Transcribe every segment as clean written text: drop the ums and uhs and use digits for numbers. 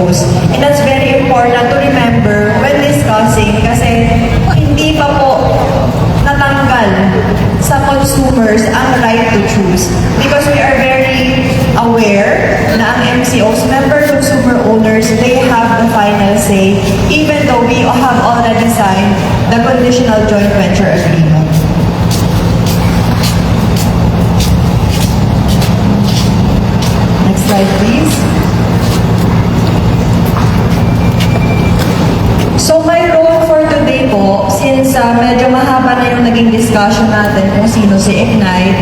MCOs. And that's very important to remember when discussing kasi hindi pa po natanggal sa consumers ang right to choose. Because we are very aware na ang MCOs, member consumer owners, they have the final say even though we have already signed the conditional joint venture agreement. Next slide, please. So my role for today po, since medyo mahaba na yung naging discussion natin kung sino si Ignite,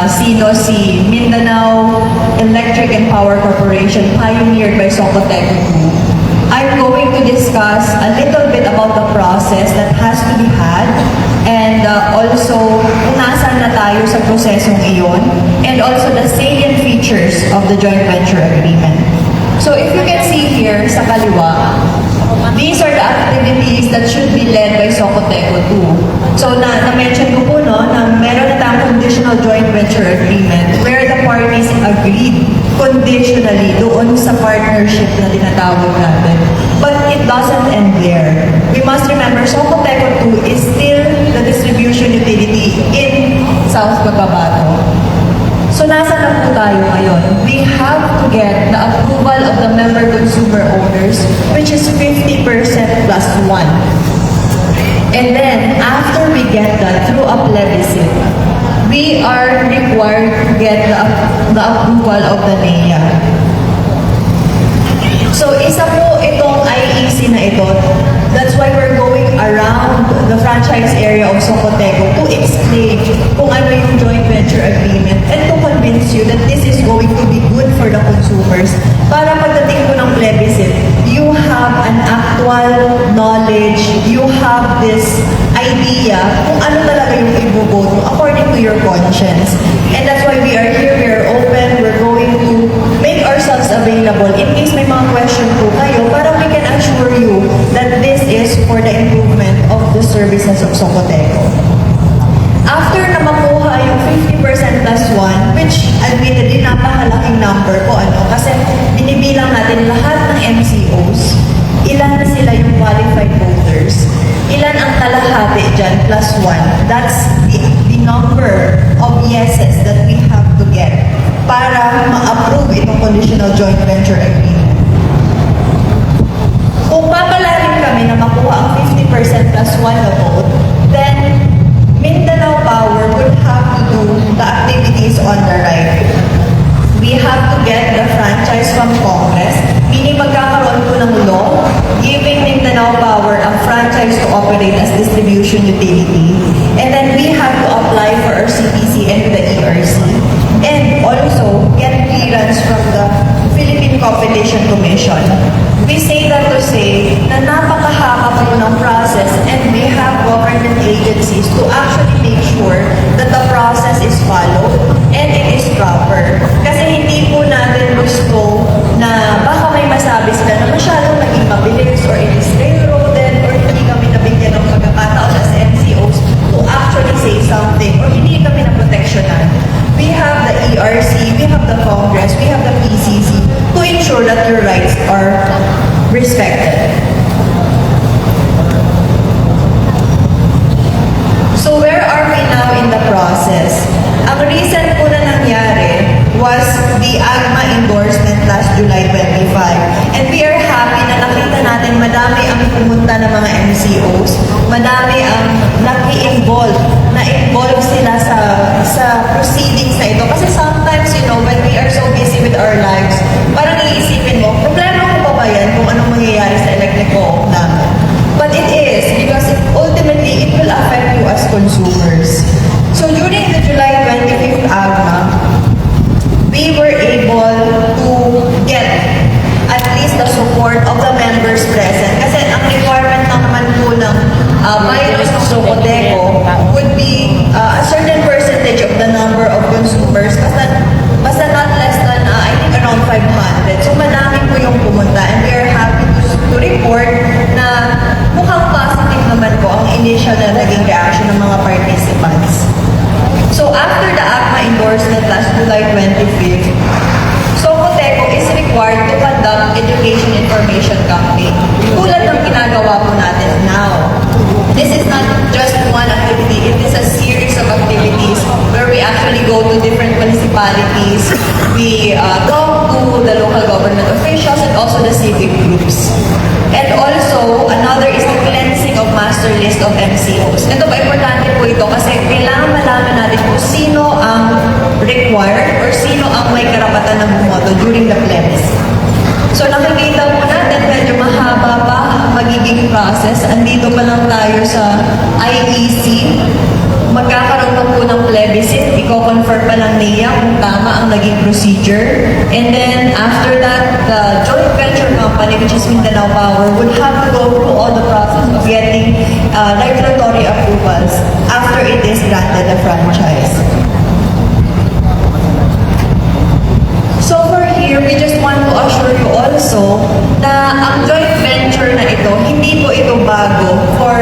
sino si Mindanao Electric and Power Corporation, pioneered by Socoteco 2, I'm going to discuss a little bit about the process that has to be had and also kung nasaan na tayo sa prosesong iyon and also the salient features of the joint venture agreement. So if you can see here sa kaliwa, these are the activities that should be led by Socoteco 2. So na-mention ko po na meron na tayong conditional joint venture agreement where the parties agreed conditionally doon sa partnership na tinatawag natin. But it doesn't end there. We must remember Socoteco 2 is still the distribution utility in South Cotabato. So nasa na po tayo ngayon? We have to get the approval of the member consumer owners, which is 50% plus 1. And then, after we get that through a plebiscite, we are required to get the approval of the NEA. So isa po itong IEC na ito. That's why we're going around the franchise area of Socoteco to explain kung ano yung joint venture agreement and to convince you that this is going to be good for the consumers. Para pagdating po ng plebiscite, you have an actual knowledge, you have this idea kung ano talaga yung iboboto according to your conscience. And that's why we are here, we are open, we're going to make ourselves available in case may mga question po kayo para we can assure you that this is for the improvement of the services of Socoteco. After na makuha yung 50% plus 1, which admittedly napakalaking number po, kasi binibilang natin lahat ng MCOs, ilan na sila yung qualified voters, ilan ang kalahati dyan plus 1. That's the number of yeses that we have to get para ma-approve itong conditional joint venture agreement. Kung papalarin kami na makuha ang 50% plus 1 na vote, then Mindanao Power would have to do the activities on the right. We have to get the franchise from Congress, meaning magkakaroon po ng law giving Mindanao Power a franchise to operate as distribution utility. And then we have to apply for our CPC and the ERC. And also get clearance from the Philippine Competition Commission. We say that to say na napakahaba po ng process and we have government agencies to actually make sure that the process is followed and it is proper. Kasi hindi po natin gusto na baka may masabi sila na masyadong naging mabilis or it is railroaded or hindi kami nabigyan ng pagkakataon as MCOs to actually say something or hindi kami naproteksyonan. We have the ERC, we have the Congress, we have the PCC to ensure that your rights are respected. So where are we now in the process? Ang recent po na nangyari was the AGMA endorsement last July 25. And we are happy na nakita natin madami ang pumunta ng mga MCOs, madami ang naki-involve, na-involve sila sa proceedings na ito. Kasi sometimes, when we are so busy with our lives, parang iisipin mo, problema ko pa ba yan kung anong mangyayari sa electric co-op namin? But it is, because ultimately, it will affect you as consumers. So during the July 25th AGMA, we were able to get at least the support of the members present. Kasi ang requirement naman po ng bylaws ng Socoteco would be a certain percentage of the number of consumers, basta not less than, I think, around 500. So madami po yung pumunta and we are happy to report na mukhang positive naman po ang initial na naging reaction ng mga participants. So after the AGMA endorsement last July 25th, Socoteco is required to conduct education information campaign. Tulad ng ginagawa po natin now. This is not just one activity, it is a series of activities where we actually go to different municipalities, we talk to the local government officials and also the civic groups. And also, another is the cleansing of master list of MCOs. Ito ba, importante po ito kasi kailangan malaman natin kung sino ang required or sino ang may karapatan ng bumoto during the plebis. So nakikita po natin, medyo mahaba pa ang magiging process. Andito pa lang tayo sa IEC. Magkakaroon pa po ng plebiscite. Iko-confirm pa lang niya kung tama ang naging procedure. And then after that, the joint venture company, which is Mindanao Power, would have to go through all the process of getting regulatory approvals after it is granted a franchise. So for here, we just want to assure you also na ang joint venture na ito, hindi po ito bago for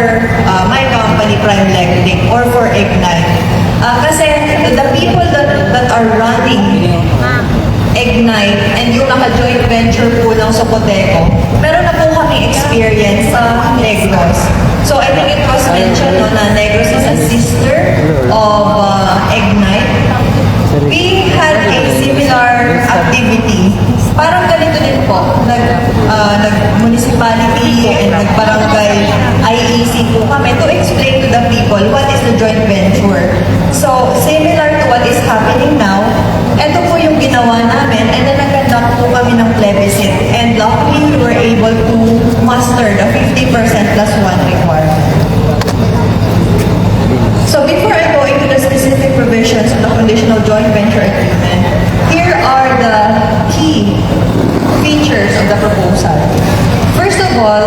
my company, Prime Electric, or for Ignite. Kasi the people that are running Ignite and yung naka-joint venture po ng Socoteco, meron na po kami experience sa Negros. So I think it was mentioned no, na Negros is a sister of Ignite. We had a similar activity. Parang ganito din po. Nag-municipality and nag-barangay IEC po kami to explain to the people what is the joint venture. So, similar to what is happening now, ito po yung ginawa namin and then nag-conduct po kami ng plebiscite. And luckily, we were able to muster the 50% plus 1 requirement. So before I go into the specific provisions of the conditional joint venture agreement, here are the key features of the proposal. First of all,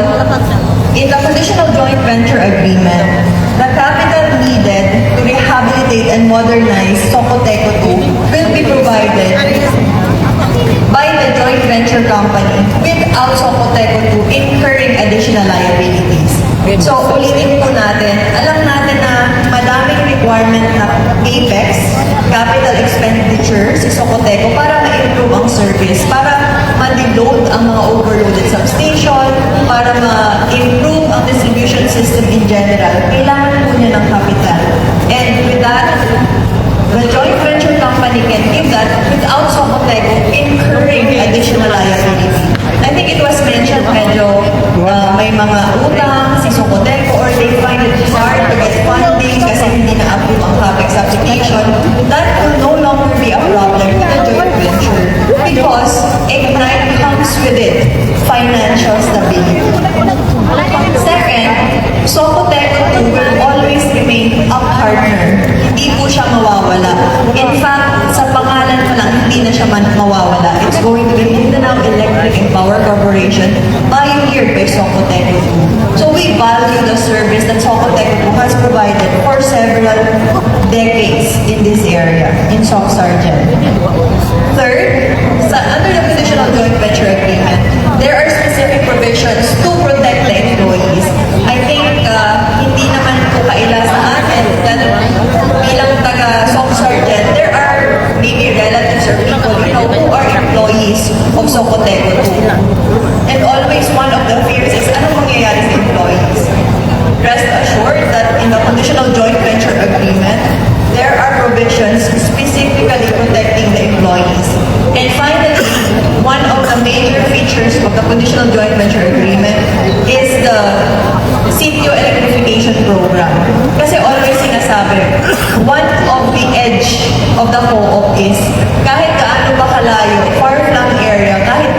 in the conditional joint venture agreement, the capital needed to rehabilitate and modernize Socoteco 2 will be provided by the joint venture company without Socoteco 2 incurring additional liabilities. So, ulitin po natin, alam natin na madaming requirement na CAPEX, capital expenditure, si Socoteco para ma-improve ang service, para ma-deload ang mga overloaded substation, para ma-improve ang distribution system in general. Kailangan po niya ng capital. And with that, the joint venture company can give that without Socoteco incurring additional liability. I think it was mentioned medyo may mga utang si Socoteco or they find it hard to get funding kasi hindi na-approve ang CAPEX application. That will no longer be a problem with the joint venture because Ignite comes with it financial stability. Second, Socoteco 2 will always remain a partner. Hindi po siya mawawala. In fact, sa pangalan pa lang, hindi na siya mawawala. It's going to be Mindanao Electric and Power Corporation, pioneered by Socoteco 2. So we value the service that Socoteco 2 has provided for several decades in this area, in Soc Sargent. Third, under the conditional joint venture agreement, there are specific provisions to protect the employees. I think hindi naman po kaila sa atin that bilang taga Soc Sargent, there are maybe relatives or people who are employees of Socoteco 2. And always one of the fears is ano mangyayari sa employees? Rest assured that in the conditional joint venture agreement, there are provisions specifically protecting the employees. And finally, one of the major features of the conditional joint venture agreement is the CTO electrification program. Kasi always sinasabi, one of the edge of the co-op is kahit kaano ba kalayo, far-flung area, kahit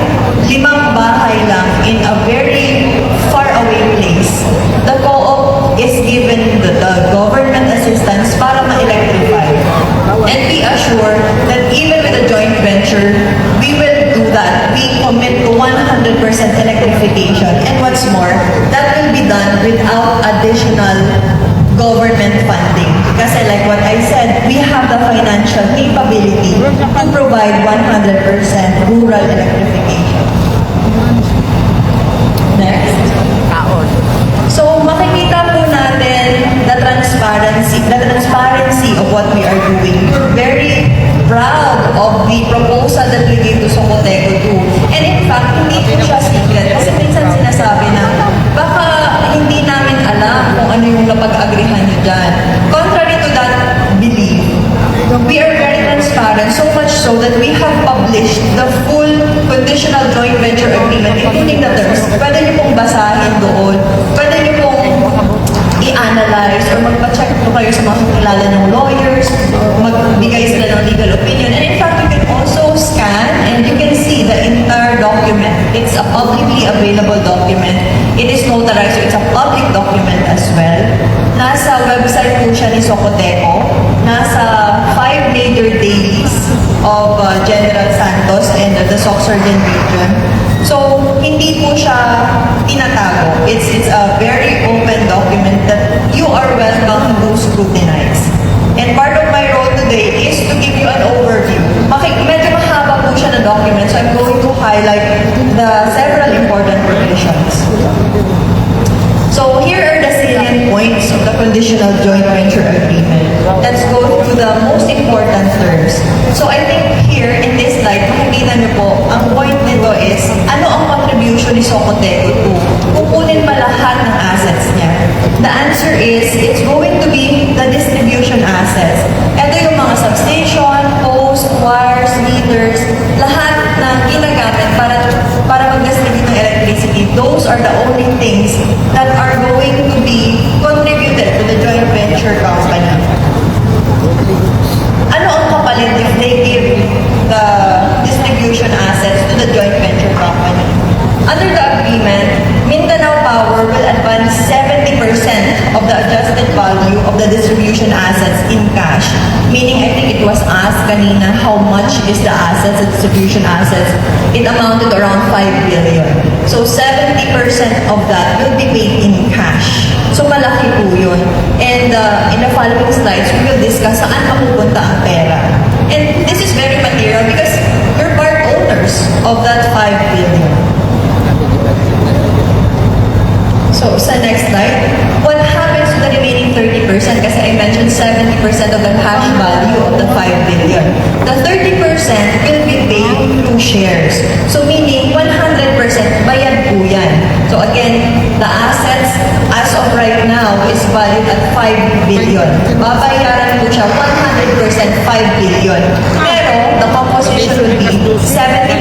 5 bahay lang in a very far away place, the co-op is given the government assistance para ma-electrify. And be assured that even with a joint venture, we will do that. We commit to 100% electrification. And what's more, that will be done without additional government funding. Kasi like what I said, we have the financial capability to provide 100% rural electrification. Next. So makikita po natin the transparency of what we are doing. We're very proud of the proposal that we gave to Socoteco 2. And in fact, hindi po agreement, including the terms, pwede niyo pong basahin doon, pwede niyo pong i-analyze or magpa-check po kayo sa mga kilala ng lawyers, magbigay sila ng legal opinion. And in fact, you can also scan and you can see the entire document. It's a publicly available document. It is notarized, so it's a public document as well. Nasa website po siya ni Socoteco. Nasa 5 major dailies of General Santos and the Soc-Surgeon region. So, hindi po siya tinatago. It's a very open document that you are welcome to scrutinize. And part of my role today is to give you an overview. Medyo mahaba po siya na document, so I'm going to highlight the several important provisions. So here are the salient points of the conditional joint venture agreement. Let's go through the most important terms. So I think here in this slide, makikita niyo po, ang point nito is, ano ang contribution ni Socoteco to kukunin pa lahat ng assets niya? The answer is, it's going to be the distribution assets. Ito yung mga substation, post, wires, meters, lahat na ginagamit para mag-distribute ng electricity. Those are the only things that are going to be contributed to the joint venture company. Ano ang kapalit if they give the distribution assets to the joint venture company? Under the agreement, Mindanao Power will advance 70% of the adjusted value of the distribution assets in cash. Meaning, I think it was asked kanina, how much is the assets, the distribution assets? It amounted around 5 billion. So, 70% of that will be paid in cash. So, malaki po yun. And in the following slides, we will discuss saan mapupunta ang pera. And this is very material because we're part owners of that 5 billion. So, sa next slide, what happens to the remaining 30%? Kasi I mentioned 70% of the cash value of the 5 billion. The 30% will be paid through shares. So, meaning 100% bayad po yan. So, again, the assets as of right now is valued at 5 billion. Babayaran po siya 100% 5 billion. Pero, the composition will be 70%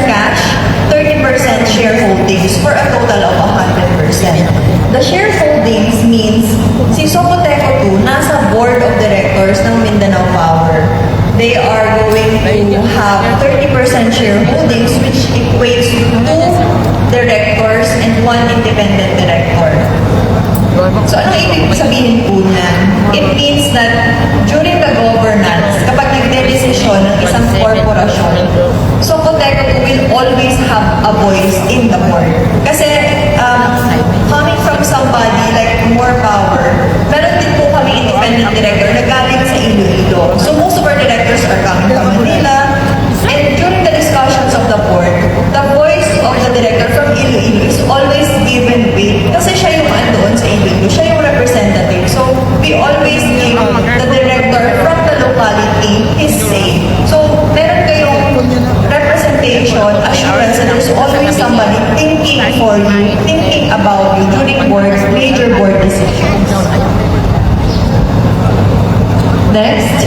cash, 30% shareholdings for a total of 100%. The shareholdings means si Socoteco 2 nasa board of directors ng Mindanao Power. They are going to have 30% shareholdings which equates to 2 directors and 1 independent director. So ano ibig sabihin po niyan? It means that during the governance, kapag nagde-desisyon ng isang korporasyon, Socoteco will always have a voice in the board. Kasi coming from somebody like More Power, meron din po kami independent director na galing sa Iloilo. So most of our directors are coming from Manila. And during the discussions of the board, the voice of the director from Iloilo is always given weight. Kasi siya yung andoon sa Iloilo, siya yung representative. So we always give the director from the locality his say. So meron kayong representation, assurance that there's always somebody thinking for you, thinking about you during major board decisions. Next,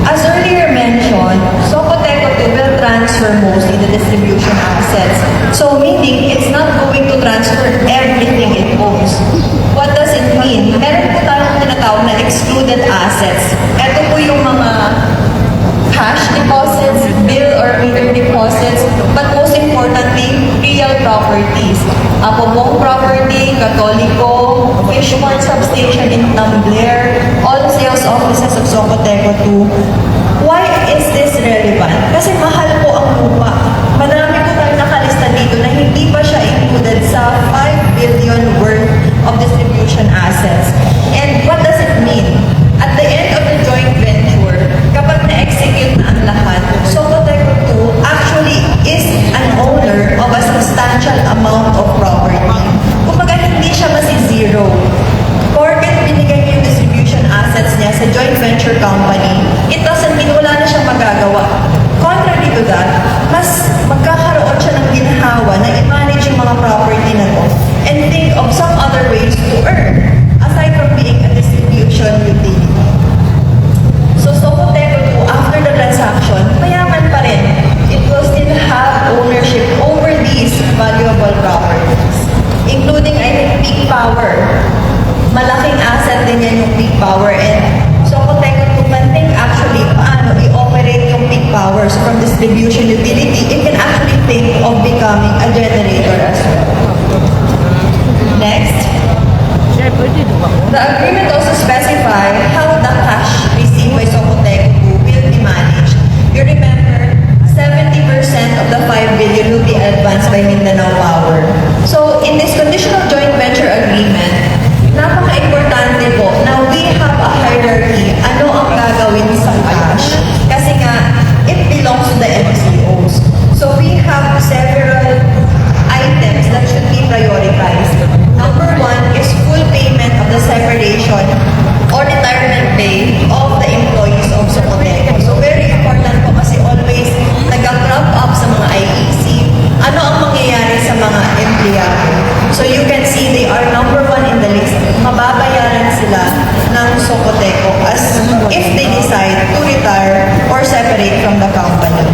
as earlier mentioned, Socoteco will transfer mostly the distribution assets. So meaning, it's not going to transfer everything it owns. What does it mean? Meron po tayong tinatawag na excluded assets. Ito po yung mga cash deposits, bill or meter deposits, but most importantly, real properties. Apomong property, Catolico, Fishmore Substation in Tumbler, all sales offices of Socoteco 2. Why is this relevant? Kasi mahal po ang lupa. Marami po tayo nakalista dito na hindi pa siya included sa 5 billion worth of distribution assets. And what does it mean? At the end of the joint venture, kapag na-execute na ang lahat, Socoteco 2 actually is an owner of a substantial amount of property. Kumbaga hindi siya masi-zero. Porket binigay niya yung distribution assets niya sa joint venture company, it doesn't mean wala na siyang magagawa. Contrary to that, mas magkakaroon siya ng ginhawa na i-manage yung mga property na to and think of some other ways to earn aside from being a distribution utility. So Socoteco 2, after the transaction, mayaman pa rin. It will still have ownership over the plans by Mindanao Power. So, in this conditional joint venture agreement, napaka-importante po na we have a hierarchy. Ano ang gagawin sa cash? Kasi nga, it belongs to the MCOs. So, we have several items that should be prioritized. Number one is full payment of the separation or retirement pay of the employees of Socoteco. So very important po kasi always nag-crop up sa mga IEC. Ano ang mangyayari sa mga empleyado? So you can see they are number one in the list. Mababayaran sila ng Socoteco as if they decide to retire or separate from the company.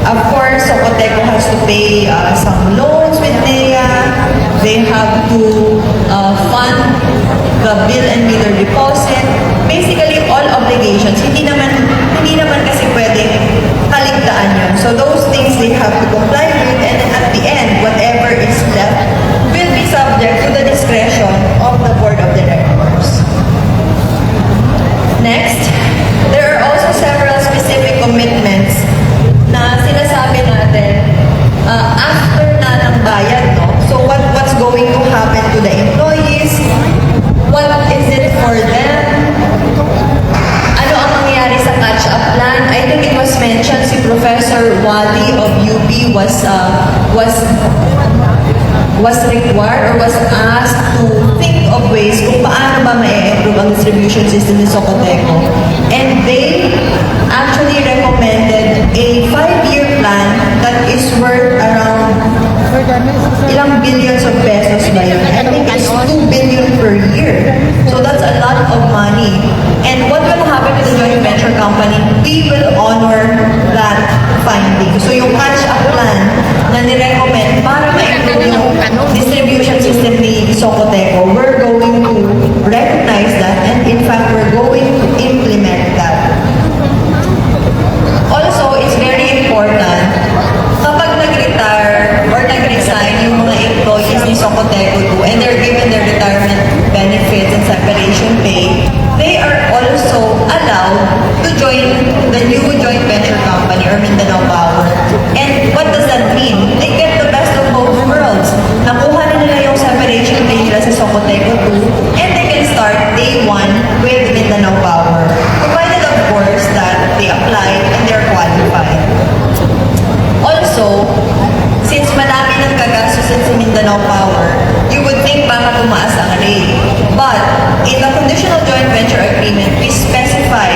Of course, Socoteco has to pay some loans with NEA. They have to fund the bill and meter deposit. Basically, all obligations. Hindi naman kasi pwedeng kaligtaan yun. So those things they have to comply with, and at the end, whatever is left will be subject to the discretion of the board of directors. Next, there are also several specific commitments na sinasabi natin after na ng bayad, no? So what's going to happen to the employees? What is it for them? Ano ang mangyayari sa catch-up plan? I think it was mentioned si Professor Wally of UP was required or was asked to think of ways kung paano ba ma-improve ang distribution system ni Socoteco. And they actually recommended a 5-year plan that is worth around ilang billions of pesos ba yun? I think it's 2 billion per year. So that's a lot of money. And what will happen to the joint venture company? We will honor that finding. So yung catch-up plan na nirecommend para ma-improve yung distribution system ni Socoteco, we're going to recognize that, and in fact, we're going to implement that. Also, it's very important, kapag nag-retire or nag-resign yung mga employees ni Socoteco too, and they're given their retirement benefits and separation pay, they are also allowed to join the new joint venture company or Mindanao Power. And what does that mean? They get the best of both worlds. Nakuha na nila yung separation pay nila sa Socoteco too, and they can start day one with Mindanao Power. Provided of course that they apply and they're qualified. Also, since madami ng gagastusin sa Mindanao Power, you would think baka tumaas ang rate. But, in the conditional joint venture agreement, we specify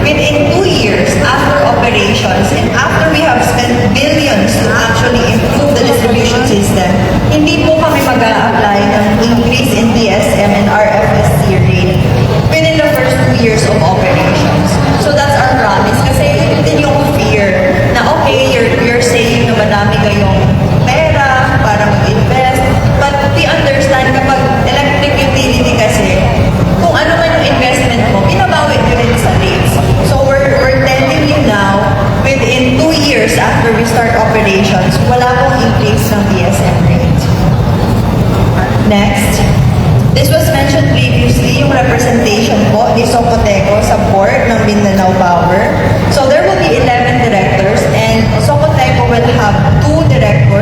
within 2 years after operations and after we have spent billions to actually improve the distribution system, hindi po kami mag-a-apply ng increase in DSM and RFSC rate within the first 2 years of operations. So that's our promise. Kasi yun din yung fear na okay, you're saying na madami kayong pera para mag-invest, but we understand kapag electric utility kasi, kung ano man yung investment mo, binabawi nyo rin sa rates. So we're telling you now, within 2 years after we start operations, wala pong increase ng DSM rate. Next, this was mentioned previously, yung representation po ni Socoteco sa board ng Mindanao Power. So there will be 11 directors and Socoteco will have 2 directors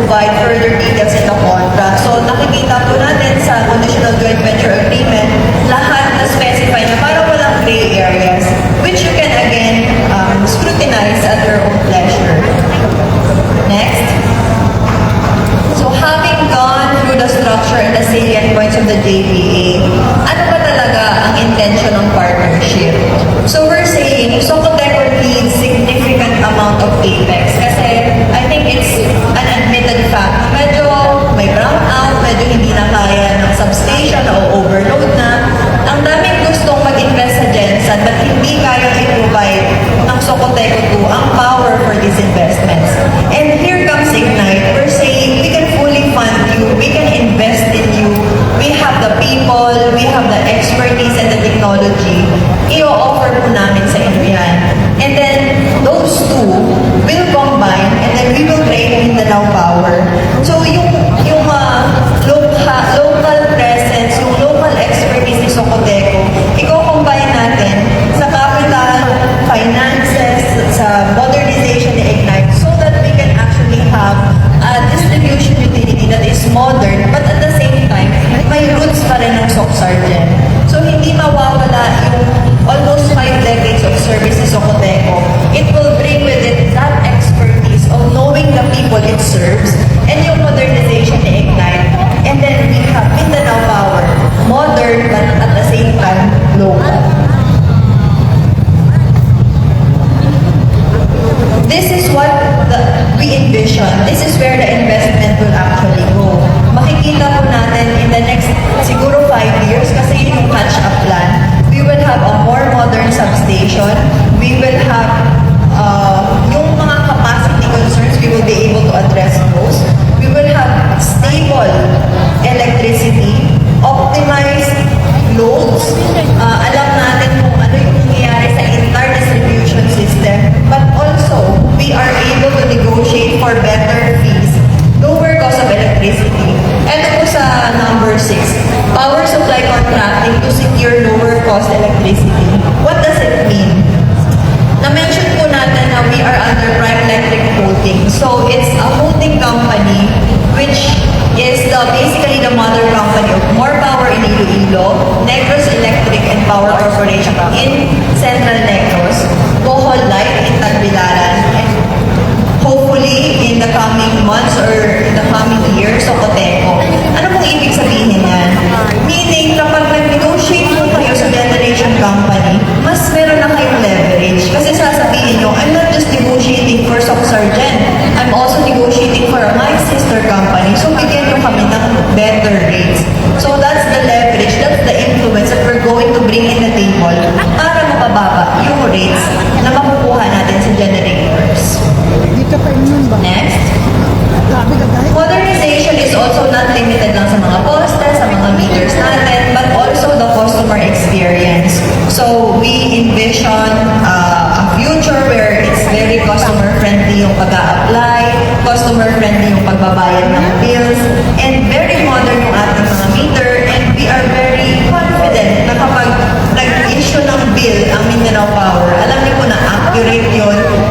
provide further details in the contract. So nakikita po natin sa conditional joint venture agreement, lahat na specify na para walang gray areas, which you can again scrutinize at your own pleasure. Next. So having gone through the structure and the salient points of the JVA, ano ba talaga ang intention ng partnership? So we're saying, Socoteco needs significant amount of capex kasi I think it's an admitted fact. Medyo may brown out, medyo hindi na kaya ng substation o overload na. Ang daming gustong mag-invest sa Gensan but hindi kaya i-provide ng Socoteco 2 ang power for these investments. And here comes Ignite. We're saying we can fully fund you, we can invest in you, we have the people, we have the expertise and the technology. I-offer po namin sa inyo yan. And then those two will combine and then we will create Mindanao Power. So yung local presence, yung local expertise ni Socoteco, i-combine natin sa capital, finances, sa modernization ni Ignite so that we can actually have a distribution utility that is modern but at the same time, may roots pa rin ng SOC Sargent. So hindi mawawala yung almost 5 decades of service ni Socoteco. It will bring with it that expertise of knowing the people it serves and yung modernization ni Ignite. And then we have Mindanao Power, modern but at the same time local. This is what we envision. This is where the investment will actually go. Makikita po natin in the next siguro 5 years kasi yun yung catch-up plan. We will have a more modern substation. We will have yung mga capacity concerns, we will be able to address those. We will have stable electricity, optimized loads. Alam natin kung ano yung nangyayari sa entire distribution system. But also, we are able to negotiate for better fees, lower cost of electricity. Ito po sa number 6, power supply contracting to secure lower cost electricity. What does it mean? Na-mention po natin na we are under Prime Electric Holding. So it's a holding company which is basically the mother company of More Power in Iloilo, Negros Electric and Power Corporation in Central Negros, Bohol Light in Tagbilaran, and hopefully in the coming months or in the coming years, Socoteco. Ano pong ibig sabihin yan? Meaning, kapag nag-negotiate mo kayo sa generation company, mas meron na kayong leverage. Kasi sasabihin nyo, I'm not just negotiating for SOC Sargent, I'm also negotiating for my sister company. So, bigyan nyo kami ng better rates. So, that's the leverage, that's the influence that we're going to bring in the table para mapababa yung rates na makukuha natin sa generators. Next. Modernization is also not limited lang sa mga postes, sa mga meters natin, but also the customer experience. So, we envision a future where it's very customer-friendly yung pag-a-apply, customer-friendly yung pagbabayad ng bills, and very modern yung ating mga meter, and we are very confident na kapag nag-issue ng bill ang Mindanao Power, alam niyo po na accurate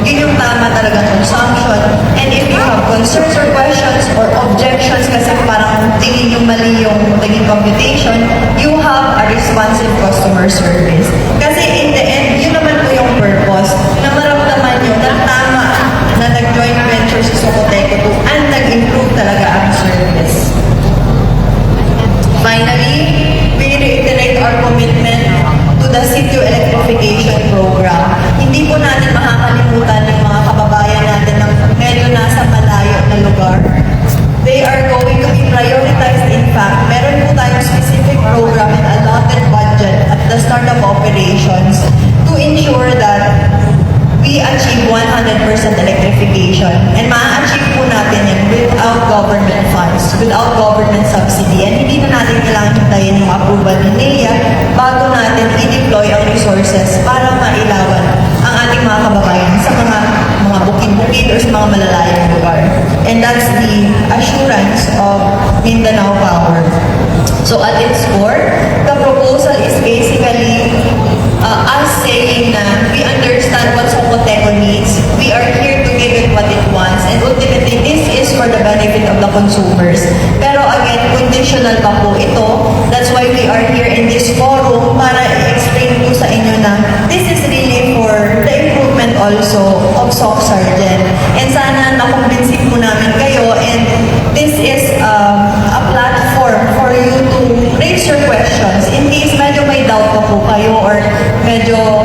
yun yung tama talagang consumption, and if you have concerns or questions or objections kasi parang tingin yung mali yung naging computation, you have a responsive customer service. Kasi in the end, yun naman po yung purpose na maramdaman nyo na tama na nag-joint venture sa Socoteco 2 and nag-improve talaga ang service. Finally, we reiterate our commitment to the Sitio Electrification Program. Hindi po natin makakalimutan yung mga kababayan natin na medyo nasa malayo na lugar. They are going to be prioritized. In fact, meron po tayong specific program and allotted budget at the start of operations to ensure that we achieve 100% electrification. And ma-achieve po natin yan without government funds, without government subsidy. And hindi na natin kailangan hintayin yung approval ni NEA bago natin i-deploy ang resources para mailawan ang ating mga kababayan sa mga bukid-bukid or sa mga malalayong lugar. And that's the assurance of Mindanao Power. So at its core, the proposal is basically us saying na we understand what Socoteco needs. We are here to give it what it wants. And ultimately, this is for the benefit consumers. Pero again, conditional pa po ito. That's why we are here in this forum para i-explain po sa inyo na this is really for the improvement also of SOC Sergeant. And sana nakumbinsin po namin kayo, and this is a platform for you to raise your questions in case medyo may doubt pa po kayo or medyo